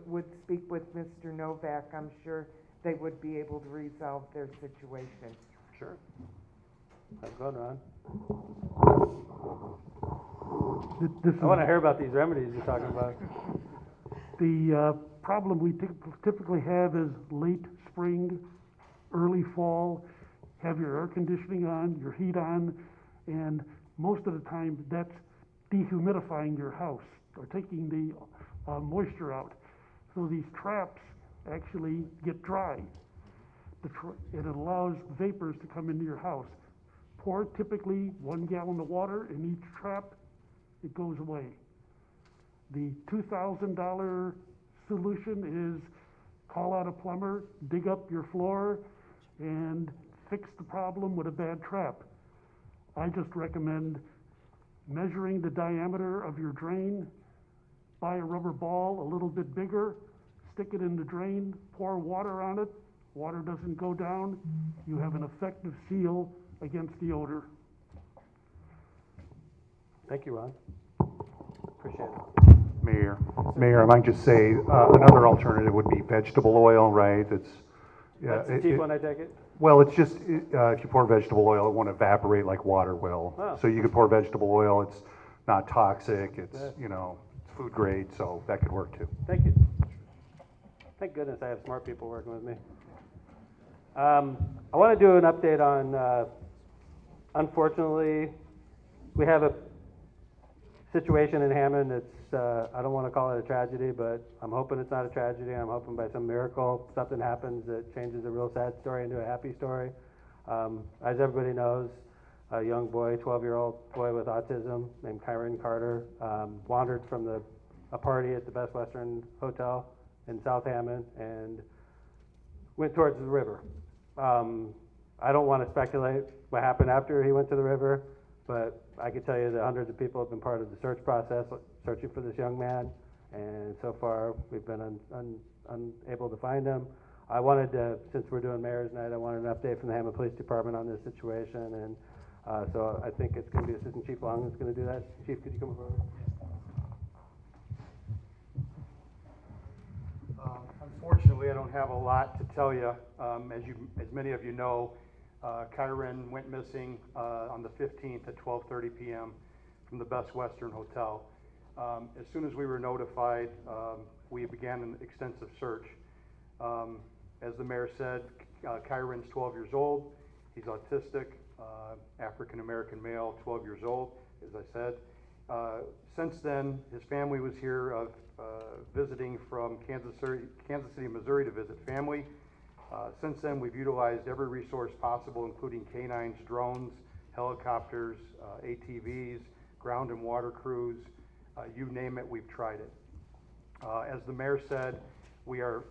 would speak with Mr. Novak, I'm sure they would be able to resolve their situation. Sure. How's it going, Ron? I want to hear about these remedies you're talking about. The problem we typically have is late spring, early fall, have your air conditioning on, your heat on, and most of the time that's dehumidifying your house or taking the moisture out. So these traps actually get dry. It allows vapors to come into your house. Pour typically 1 gallon of water in each trap, it goes away. The $2,000 solution is call out a plumber, dig up your floor, and fix the problem with a bad trap. I just recommend measuring the diameter of your drain, buy a rubber ball a little bit bigger, stick it in the drain, pour water on it, water doesn't go down, you have an effective seal against the odor. Thank you, Ron. Appreciate it. Mayor, I might just say, another alternative would be vegetable oil, right? It's, That's the cheap one, I take it? Well, it's just, if you pour vegetable oil, it won't evaporate like water will. Oh. So you could pour vegetable oil, it's not toxic, it's, it's food grade, so that could work too. Thank you. Thank goodness I have smart people working with me. I want to do an update on, unfortunately, we have a situation in Hammond that's, I don't want to call it a tragedy, but I'm hoping it's not a tragedy. I'm hoping by some miracle something happens that changes a real sad story into a happy story. As everybody knows, a young boy, 12-year-old boy with autism named Kyron Carter, wandered from a party at the Best Western Hotel in South Hammond and went towards the river. I don't want to speculate what happened after he went to the river, but I can tell you that hundreds of people have been part of the search process, searching for this young man, and so far we've been unable to find him. I wanted to, since we're doing Mayor's Night, I wanted an update from the Hammond Police Department on this situation, and so I think it's going to be Assistant Chief Long that's going to do that. Chief, could you come over? Unfortunately, I don't have a lot to tell you. As many of you know, Kyron went missing on the 15th at 12:30 p.m. from the Best Western Hotel. As soon as we were notified, we began an extensive search. As the mayor said, Kyron's 12 years old. He's autistic, African-American male, 12 years old, as I said. Since then, his family was here visiting from Kansas City, Missouri to visit family. Since then, we've utilized every resource possible, including canines, drones, helicopters, ATVs, ground and water crews, you name it, we've tried it. As the mayor said, we are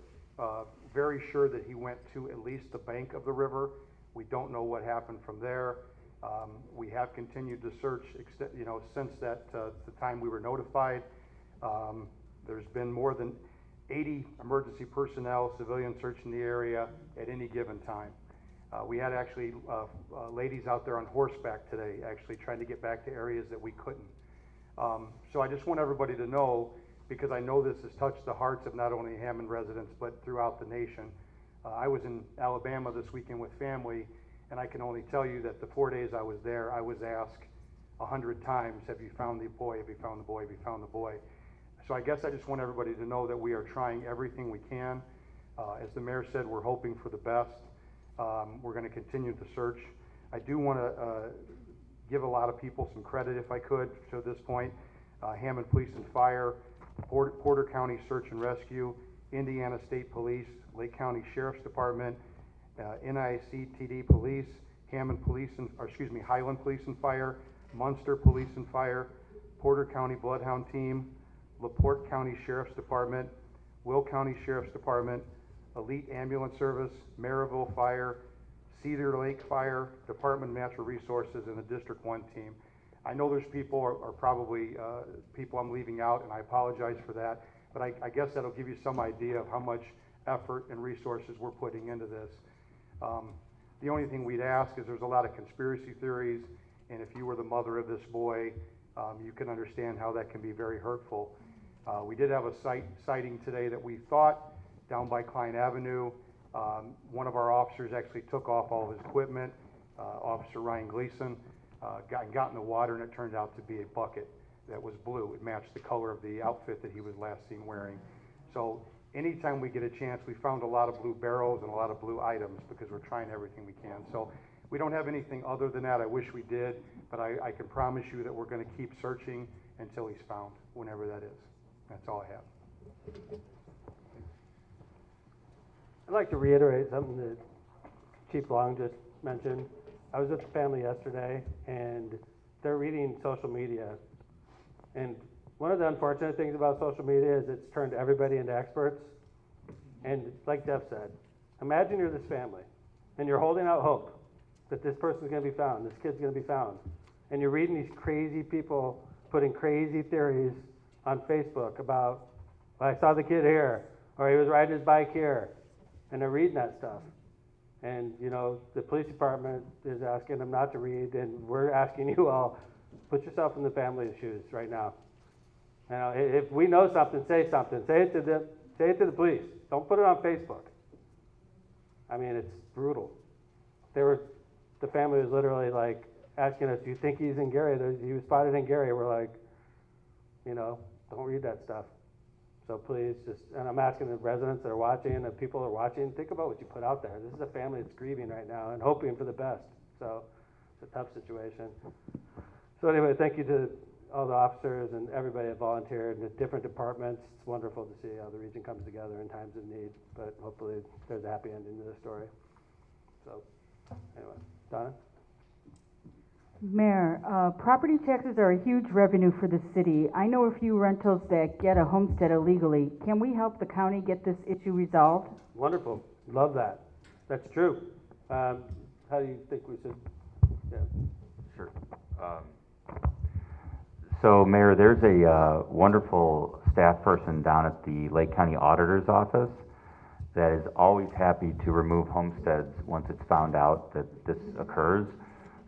very sure that he went to at least the bank of the river. We don't know what happened from there. We have continued to search, since the time we were notified. There's been more than 80 emergency personnel, civilians searching the area at any given time. We had actually ladies out there on horseback today, actually trying to get back to areas that we couldn't. So I just want everybody to know, because I know this has touched the hearts of not only Hammond residents, but throughout the nation. I was in Alabama this weekend with family, and I can only tell you that the 4 days I was there, I was asked 100 times, have you found the boy, have you found the boy, have you found the boy? So I guess I just want everybody to know that we are trying everything we can. As the mayor said, we're hoping for the best. We're going to continue to search. I do want to give a lot of people some credit, if I could, to this point. Hammond Police and Fire, Porter County Search and Rescue, Indiana State Police, Lake County Sheriff's Department, NICTD Police, Highland Police and Fire, Munster Police and Fire, Porter County Bloodhound Team, LaPorte County Sheriff's Department, Will County Sheriff's Department, Elite Ambulance Service, Maryville Fire, Cedar Lake Fire, Department of Natural Resources, and the District 1 team. I know there's people are probably people I'm leaving out, and I apologize for that, but I guess that'll give you some idea of how much effort and resources we're putting into this. The only thing we'd ask is there's a lot of conspiracy theories, and if you were the mother of this boy, you can understand how that can be very hurtful. We did have a sighting today that we thought down by Klein Avenue. One of our officers actually took off all of his equipment, Officer Ryan Gleason, got in the water, and it turned out to be a bucket that was blue. It matched the color of the outfit that he was last seen wearing. So anytime we get a chance, we found a lot of blue barrels and a lot of blue items because we're trying everything we can. So we don't have anything other than that. I wish we did, but I can promise you that we're going to keep searching until he's found, whenever that is. That's all I have. I'd like to reiterate something that Chief Long just mentioned. I was with the family yesterday, and they're reading social media. And one of the unfortunate things about social media is it's turned everybody into experts. And like Jeff said, imagine you're this family, and you're holding out hope that this person's going to be found, this kid's going to be found. And you're reading these crazy people putting crazy theories on Facebook about, well, I saw the kid here, or he was riding his bike here. And they're reading that stuff. And, the police department is asking them not to read, and we're asking you all, put yourself in the family's shoes right now. If we know something, say something. Say it to them. Say it to the police. Don't put it on Facebook. I mean, it's brutal. The family was literally like asking us, do you think he's in Gary? He was spotted in Gary. We're like, don't read that stuff. So please, and I'm asking the residents that are watching and the people that are watching, think about what you put out there. This is a family that's grieving right now and hoping for the best. So it's a tough situation. So anyway, thank you to all the officers and everybody that volunteered in the different departments. It's wonderful to see how the region comes together in times of need, but hopefully there's a happy ending to the story. So anyway, Donna? Mayor, property taxes are a huge revenue for the city. I know a few rentals that get a homestead illegally. Can we help the county get this issue resolved? Wonderful, love that. That's true. How do you think we should, yeah. Sure. So, Mayor, there's a wonderful staff person down at the Lake County Auditor's Office that is always happy to remove homesteads once it's found out that this occurs.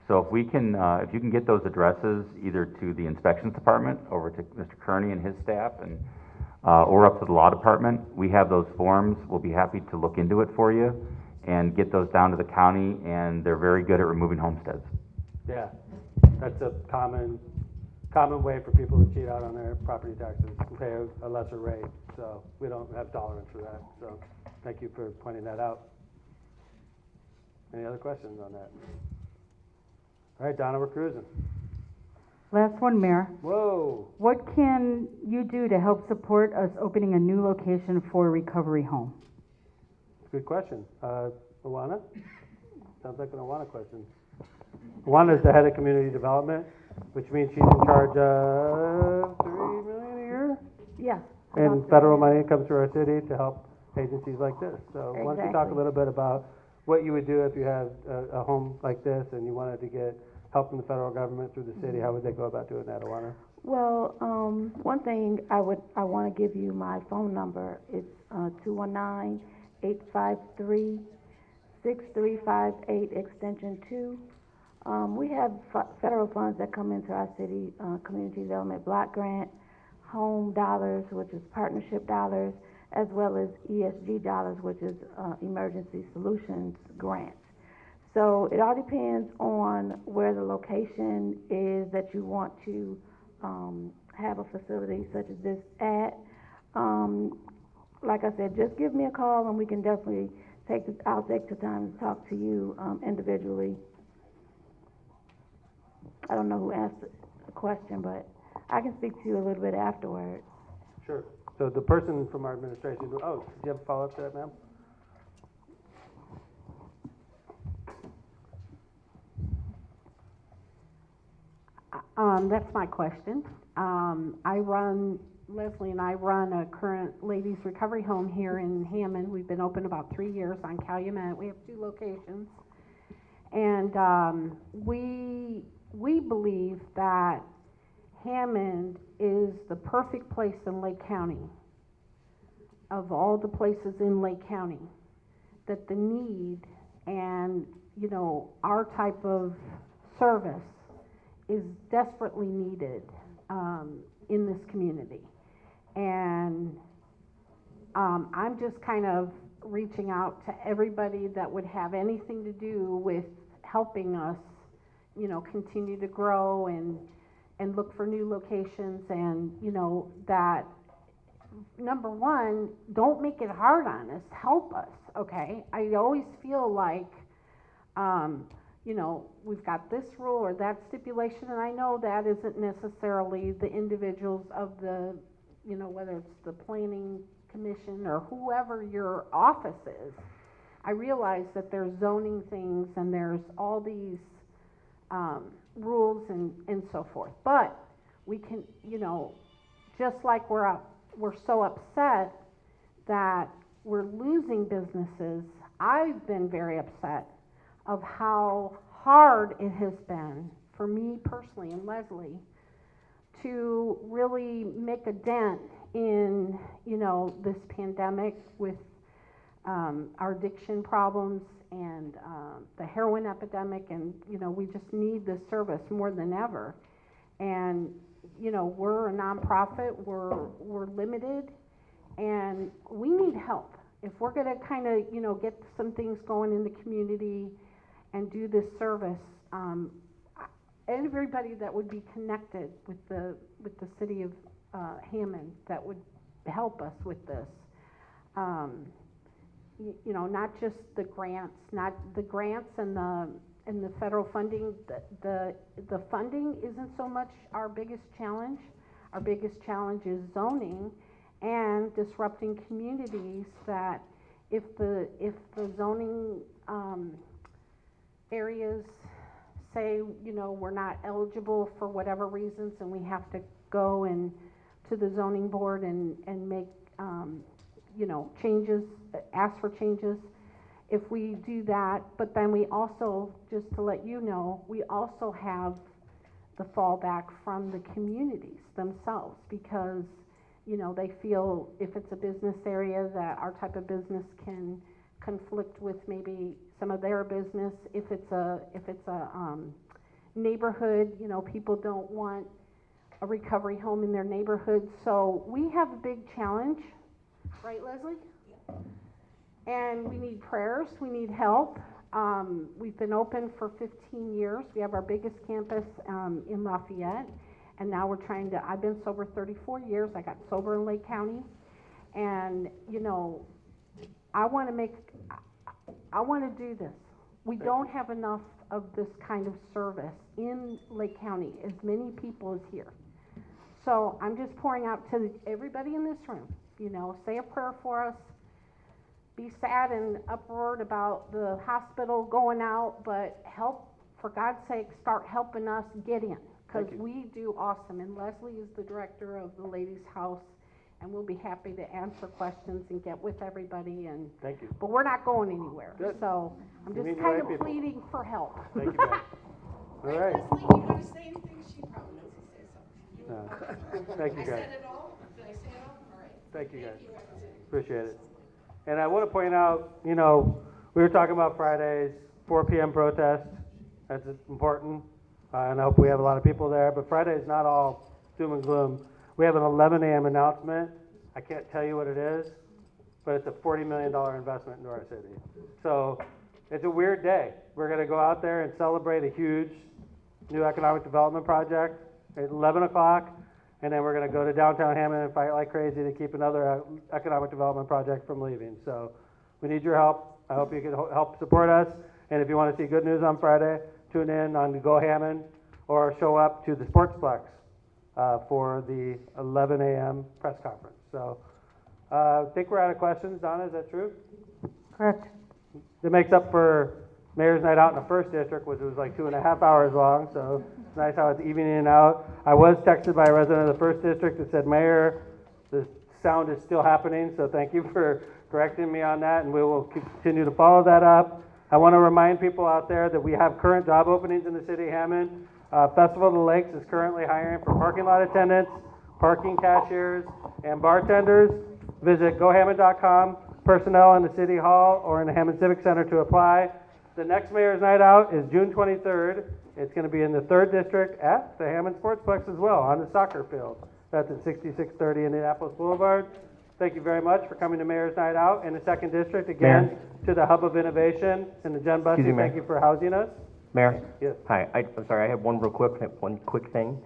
So if we can, if you can get those addresses either to the inspections department, over to Mr. Kearney and his staff, and or up to the law department, we have those forms. We'll be happy to look into it for you and get those down to the county, and they're very good at removing homesteads. Yeah, that's a common way for people to cheat out on their property taxes and pay a lesser rate. So we don't have tolerance for that. So thank you for pointing that out. Any other questions on that? All right, Donna, we're cruising. Last one, Mayor. Whoa. What can you do to help support us opening a new location for a recovery home? Good question. Awana? Sounds like an Awana question. Awana is the head of community development, which means she's in charge of $3 million a year? Yeah. And federal money comes through our city to help agencies like this. So why don't you talk a little bit about what you would do if you had a home like this and you wanted to get help from the federal government through the city? How would they go about doing that, Awana? Well, one thing I want to give you my phone number. It's 219-853-6358 extension 2. We have federal funds that come into our city, community development block grant, home dollars, which is partnership dollars, as well as ESG dollars, which is emergency solutions grants. So it all depends on where the location is that you want to have a facility such as this at. Like I said, just give me a call and we can definitely I'll take the time to talk to you individually. I don't know who asked the question, but I can speak to you a little bit afterwards. Sure. So the person from our administration, do you have a follow-up to that, ma'am? That's my question. Leslie and I run a current ladies recovery home here in Hammond. We've been open about 3 years on Calumet. We have 2 locations. And we believe that Hammond is the perfect place in Lake County, of all the places in Lake County, that the need and, our type of service is desperately needed in this community. And I'm just kind of reaching out to everybody that would have anything to do with helping us, continue to grow and look for new locations, and, that, number one, don't make it hard on us, help us, okay? I always feel like, we've got this rule or that stipulation, and I know that isn't necessarily the individuals of the, whether it's the planning commission or whoever your office is. I realize that there's zoning things and there's all these rules and so forth. But we can, just like we're so upset that we're losing businesses, I've been very upset of how hard it has been for me personally and Leslie to really make a dent in, this pandemic with our addiction problems and the heroin epidemic, and we just need this service more than ever. And we're a nonprofit, we're limited, and we need help. If we're going to kind of get some things going in the community and do this service, everybody that would be connected with the city of Hammond that would help us with this. Not just the grants, not the grants and the federal funding. The funding isn't so much our biggest challenge. Our biggest challenge is zoning and disrupting communities. That if the zoning areas say, you know, we're not eligible for whatever reasons and we have to go and to the zoning board and make, you know, changes, ask for changes. If we do that, but then we also, just to let you know, we also have the fallback from the communities themselves because, you know, they feel if it's a business area that our type of business can conflict with maybe some of their business. If it's a neighborhood, you know, people don't want a recovery home in their neighborhood. So we have a big challenge, right, Leslie? Yeah. And we need prayers, we need help. We've been open for 15 years. We have our biggest campus in Lafayette, and now we're trying to, I've been sober 34 years. I got sober in Lake County, and you know, I want to do this. We don't have enough of this kind of service in Lake County, as many people as here. So I'm just pouring out to everybody in this room, you know, say a prayer for us. Be sad and uproared about the hospital going out, but help, for God's sake, start helping us get in, because we do awesome. And Leslie is the director of the Ladies' House, and we'll be happy to answer questions and get with everybody. And thank you. But we're not going anywhere. Good. So I'm just kind of pleading for help. Thank you, guys. All right. Leslie, you want to say anything? She probably wants to say something. Thank you, guys. I said it all? Did I say it all? All right. Thank you, guys. Appreciate it. And I want to point out, you know, we were talking about Fridays, 4 p.m. protest. That's important. And I hope we have a lot of people there. But Friday is not all doom and gloom. We have an 11 a.m. announcement. I can't tell you what it is, but it's a $40 million investment into our city. So it's a weird day. We're going to go out there and celebrate a huge new economic development project at 11 o'clock. And then we're going to go to downtown Hammond and fight like crazy to keep another economic development project from leaving. So we need your help. I hope you can help support us. And if you want to see good news on Friday, tune in on Go Hammond or show up to the Sportsplex for the 11 a.m. press conference. So I think we're out of questions. Donna, is that true? Correct. It makes up for Mayor's Night Out in the first district, which was like 2.5 hours long, so it's nice how it's evening out. I was texted by a resident of the first district that said, Mayor, the sound is still happening, so thank you for correcting me on that, and we will continue to follow that up. I want to remind people out there that we have current job openings in the city of Hammond. Festival of the Lakes is currently hiring for parking lot attendants, parking cashiers, and bartenders. Visit gohammond.com, personnel in the City Hall or in the Hammond Civic Center to apply. The next Mayor's Night Out is June 23rd. It's going to be in the 3rd District at the Hammond Sportsplex as well, on the soccer field. That's at 6630 Indianapolis Boulevard. Thank you very much for coming to Mayor's Night Out in the 2nd District. Again, to the Hub of Innovation and the Jen Bussey, thank you for housing us. Mayor? Yes. Hi, I'm sorry, I have one quick thing.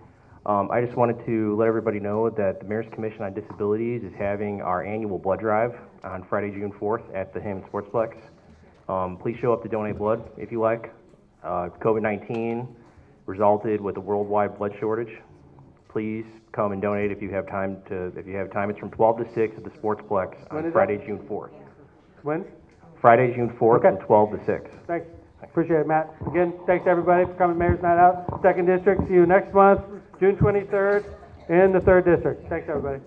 I just wanted to let everybody know that the Mayor's Commission on Disabilities is having our annual blood drive on Friday, June 4th at the Hammond Sportsplex. Please show up to donate blood if you like. COVID-19 resulted with a worldwide blood shortage. Please come and donate if you have time. It's from 12 to 6 at the Sportsplex on Friday, June 4th. When? Friday, June 4th, from 12 to 6. Thanks. Appreciate it, Matt. Again, thanks everybody for coming to Mayor's Night Out. 2nd District, see you next month, June 23rd in the 3rd District. Thanks, everybody.